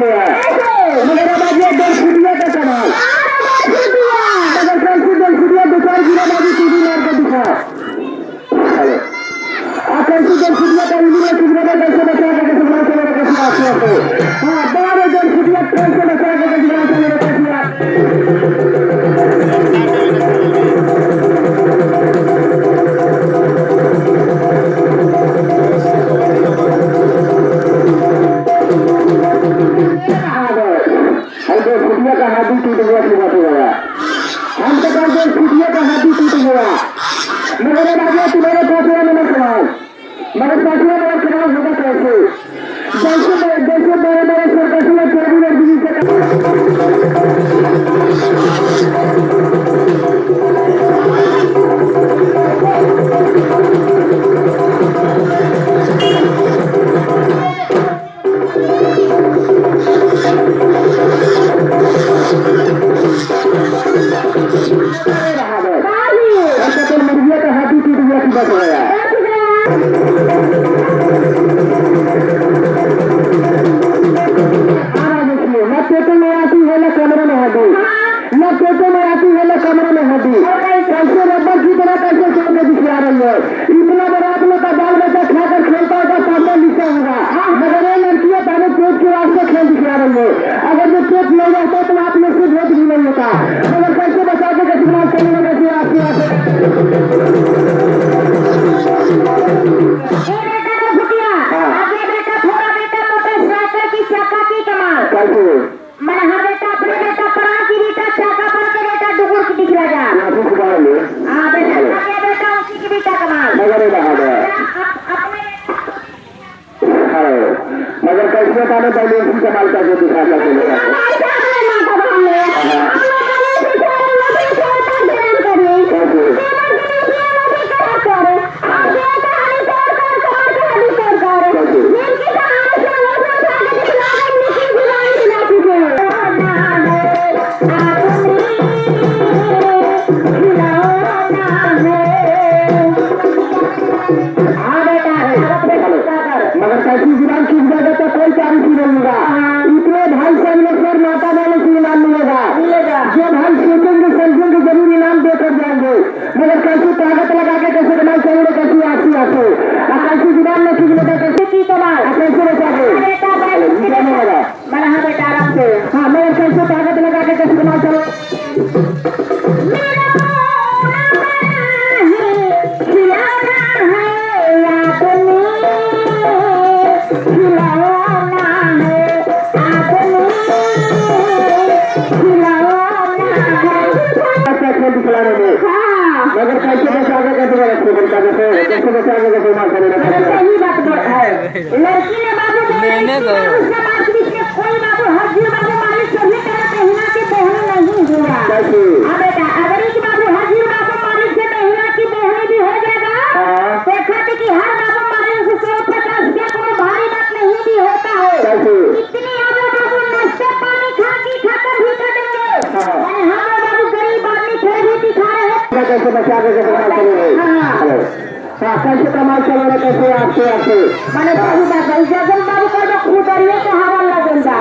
मेरे बाद ये 2 फुटिया का कमाल अगर कैसी 2 फुटिया 2-4 गिरेबाजी सीधी मार के दिखाओ। आप कैसी 2 फुटिया का इंजीनियर कितना कैसे बचा के कैसे बना चलेगा कैसे आते हो। हाँ 2 फुटिया कैसे बचा के कैसे बना चलेगा कैसे फुटिया का हाथी टूट गया हम तो कहते फुटिया का हाथी टूट गया मगर बाबू तुम्हारे फैसला में मत कराओ मगर फैसला में कराओ होगा कैसे जैसे बड़े बड़े सरकारी में कैबिनेट बिजली मुर्गिया का हाथी टूट गया कि बच गया न पेटो में आती है न कमरे में हड्डी न पेटो में आती है न कमरे में हड्डी कैसे रबर की तरह कैसे खेल के दिखा रही है। इतना बड़ा आप लोग का बाल बच्चा खाकर खेलता होगा सामने लिखा होगा मगर ये लड़कियां पहले पेट के वास्ते खेल दिखा रही है। अगर जो पेट नहीं रहता तो आप लोग से भेद भी नहीं होता मगर कैसे बचा के कितना चलेगा कैसे मगर कैसे पाने पहले इसी कमाल करके दिखा मगर कैसी जुबान की जगह तो कोई तारीफ नहीं मिलेगा। इतने भाई सब लोग सर माता वाले से इनाम मिलेगा जो भाई सोचेंगे समझेंगे जरूर इनाम देकर जाएंगे मगर कैसी ताकत लगा के कैसे कमाई करेंगे कैसी आंसू आंसू और कैसी जुबान में चीज लगा कैसे की कमाल कैसे बचाओगे मैंने हाँ बेटा आराम से हाँ मगर कैसे ताकत लगा के कैसे कमाई करो खिलाने में मगर कैसे बचा के कैसे बचा के कैसे मार करेगा सही बात है। लड़की ने बाबू कोई बाबू हर बाबू मालिक सभी तरह पहिना के बहन नहीं हुआ बेटा अगर एक बाबू हर बाबू मालिक से पहिना की बहन भी हो जाएगा तो कहते कि हर बाबू मालिक से 150 रुपया कोई भारी बात नहीं भी होता है। इतनी आगे बाबू नाश्ता पानी खाकर भी कर देंगे हम बाबू गरीब आदमी फिर भी दिखा रहे हैं कैसे बचा के कैसे कमाई चलेंगे कैसे कमाई चलेगा कैसे आपसे मैंने बाबू जगन बाबू का जो खुदरिए को हवा लगेगा